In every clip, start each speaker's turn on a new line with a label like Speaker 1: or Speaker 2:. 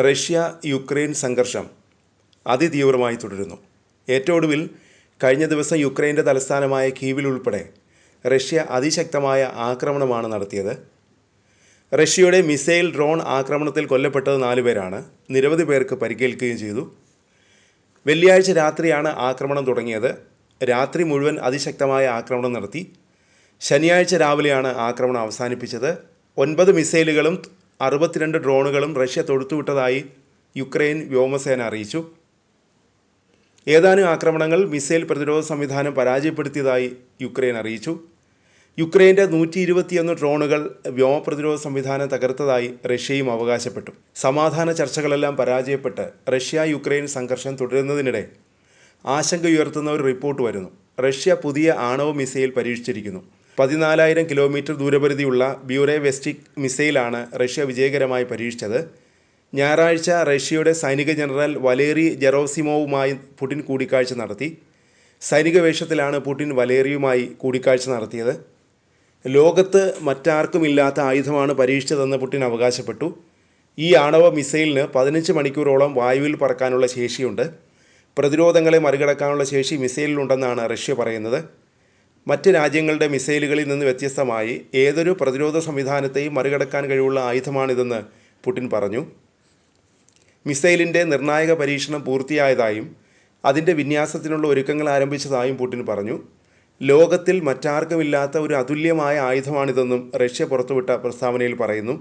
Speaker 1: Russia Ukraine സംഘർഷം അതിതീവ്രമായി തുടരുന്നു. ഏറ്റവും ഒടുവിൽ കഴിഞ്ഞ ദിവസം യുക്രൈൻ്റെ തലസ്ഥാനമായ കീവിൽ ഉൾപ്പെടെ റഷ്യ അതിശക്തമായ ആക്രമണമാണ് നടത്തിയത്. റഷ്യയുടെ മിസൈൽ ഡ്രോൺ ആക്രമണത്തിൽ കൊല്ലപ്പെട്ടത് 4 പേരാണ്. നിരവധി പേർക്ക് പരിക്കേൽക്കുകയും ചെയ്തു. വെള്ളിയാഴ്ച രാത്രിയാണ് ആക്രമണം തുടങ്ങിയത്. രാത്രി മുഴുവൻ അതിശക്തമായ ആക്രമണം നടത്തി. ശനിയാഴ്ച രാവിലെയാണ് ആക്രമണം അവസാനിപ്പിച്ചത്. 9 മിസൈലുകളും 62 ഡ്രോണുകളും റഷ്യ തൊടുത്തുവിട്ടതായി യുക്രൈൻ വ്യോമസേന അറിയിച്ചു. ഏതാനും ആക്രമണങ്ങൾ മിസൈൽ പ്രതിരോധ സംവിധാനം പരാജയപ്പെടുത്തിയതായി യുക്രൈൻ അറിയിച്ചു. യുക്രൈൻ്റെ 121 ഡ്രോണുകൾ വ്യോമപ്രതിരോധ സംവിധാനം തകർത്തതായി റഷ്യയും അവകാശപ്പെട്ടു. സമാധാന ചർച്ചകളെല്ലാം പരാജയപ്പെട്ട് റഷ്യ യുക്രൈൻ സംഘർഷം തുടരുന്നതിനിടെ ആശങ്കയുയർത്തുന്ന ഒരു റിപ്പോർട്ട് വരുന്നു. റഷ്യ പുതിയ ആണവ മിസൈൽ പരീക്ഷിച്ചിരിക്കുന്നു. 14,000 കിലോമീറ്റർ ദൂരപരിധിയുള്ള ബ്യൂറേവെസ്റ്റിക് മിസൈലാണ് റഷ്യ വിജയകരമായി പരീക്ഷിച്ചത്. ഞായറാഴ്ച റഷ്യയുടെ സൈനിക ജനറൽ വലേറി ജെറോസിമോവുമായി പുടിൻ കൂടിക്കാഴ്ച നടത്തി. സൈനിക വേഷത്തിലാണ് പുടിൻ വലേറിയുമായി കൂടിക്കാഴ്ച നടത്തിയത്. ലോകത്ത് മറ്റാർക്കുമില്ലാത്ത ആയുധമാണ് പരീക്ഷിച്ചതെന്ന് പുടിൻ അവകാശപ്പെട്ടു. ഈ ആണവ മിസൈലിന് 15 മണിക്കൂറോളം വായുവിൽ പറക്കാനുള്ള ശേഷിയുണ്ട്. പ്രതിരോധങ്ങളെ മറികടക്കാനുള്ള ശേഷി മിസൈലിലുണ്ടെന്നാണ് റഷ്യ പറയുന്നത്. മറ്റ് രാജ്യങ്ങളുടെ മിസൈലുകളിൽ നിന്ന് വ്യത്യസ്തമായി ഏതൊരു പ്രതിരോധ സംവിധാനത്തെയും മറികടക്കാൻ കഴിവുള്ള ആയുധമാണിതെന്ന് പുടിൻ പറഞ്ഞു. മിസൈലിൻ്റെ നിർണായക പരീക്ഷണം പൂർത്തിയായതായും അതിൻ്റെ വിന്യാസത്തിനുള്ള ഒരുക്കങ്ങൾ ആരംഭിച്ചതായും പുടിൻ പറഞ്ഞു. ലോകത്തിൽ മറ്റാർക്കുമില്ലാത്ത ഒരു അതുല്യമായ ആയുധമാണിതെന്നും റഷ്യ പുറത്തുവിട്ട പ്രസ്താവനയിൽ പറയുന്നു.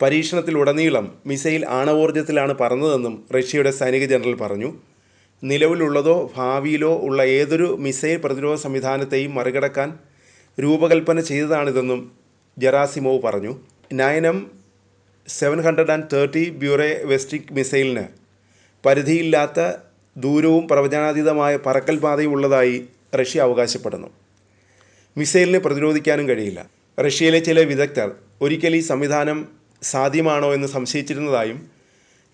Speaker 1: പരീക്ഷണത്തിലുടനീളം മിസൈൽ ആണവോർജ്ജത്തിലാണ് പറന്നതെന്നും റഷ്യയുടെ സൈനിക ജനറൽ പറഞ്ഞു. നിലവിലുള്ളതോ ഭാവിയിലോ ഉള്ള ഏതൊരു മിസൈൽ പ്രതിരോധ സംവിധാനത്തെയും മറികടക്കാൻ രൂപകൽപ്പന ചെയ്തതാണിതെന്നും ജെറാസിമോവ് പറഞ്ഞു. 9M730 ബ്യൂറേവെസ്റ്റിക് മിസൈലിന് പരിധിയില്ലാത്ത ദൂരവും പ്രവചനാതീതമായ പറക്കൽ പാതയും ഉള്ളതായി റഷ്യ അവകാശപ്പെടുന്നു. മിസൈലിനെ പ്രതിരോധിക്കാനും കഴിയില്ല. റഷ്യയിലെ ചില വിദഗ്ധർ ഒരിക്കൽ ഈ സംവിധാനം സാധ്യമാണോ എന്ന് സംശയിച്ചിരുന്നതായും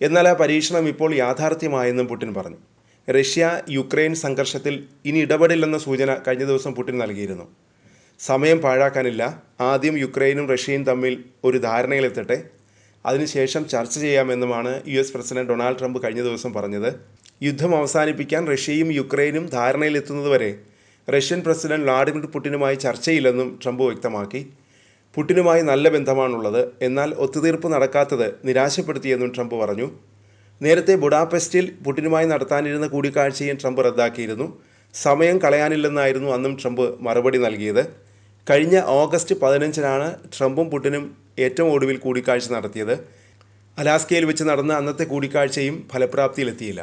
Speaker 1: എന്നാൽ ആ പരീക്ഷണം ഇപ്പോൾ യാഥാർത്ഥ്യമായെന്നും പുടിൻ പറഞ്ഞു. റഷ്യ യുക്രൈൻ സംഘർഷത്തിൽ ഇനി ഇടപെടില്ലെന്ന സൂചന കഴിഞ്ഞ ദിവസം പുടിൻ നൽകിയിരുന്നു. സമയം പാഴാക്കാനില്ല. ആദ്യം യുക്രൈനും റഷ്യയും തമ്മിൽ ഒരു ധാരണയിലെത്തട്ടെ, അതിനുശേഷം ചർച്ച ചെയ്യാമെന്നുമാണ് US പ്രസിഡന്റ് ഡൊണാൾഡ് ട്രംപ് കഴിഞ്ഞ ദിവസം പറഞ്ഞത്. യുദ്ധം അവസാനിപ്പിക്കാൻ റഷ്യയും യുക്രൈനും ധാരണയിലെത്തുന്നതുവരെ റഷ്യൻ പ്രസിഡന്റ് വ്ളാഡിമിർ പുടിനുമായി ചർച്ചയില്ലെന്നും ട്രംപ് വ്യക്തമാക്കി. പുടിനുമായി നല്ല ബന്ധമാണുള്ളത്, എന്നാൽ ഒത്തുതീർപ്പ് നടക്കാത്തത് നിരാശപ്പെടുത്തിയെന്നും ട്രംപ് പറഞ്ഞു. നേരത്തെ ബുഡാപെസ്റ്റിൽ പുടിനുമായി നടത്താനിരുന്ന കൂടിക്കാഴ്ചയും ട്രംപ് റദ്ദാക്കിയിരുന്നു. സമയം കളയാനില്ലെന്നായിരുന്നു അന്നും ട്രംപ് മറുപടി നൽകിയത്. കഴിഞ്ഞ ഓഗസ്റ്റ് 15-നാണ് ട്രംപും പുടിനും ഏറ്റവും ഒടുവിൽ കൂടിക്കാഴ്ച നടത്തിയത്. അലാസ്കയിൽ വെച്ച് നടന്ന അന്നത്തെ കൂടിക്കാഴ്ചയും ഫലപ്രാപ്തിയിലെത്തിയില്ല.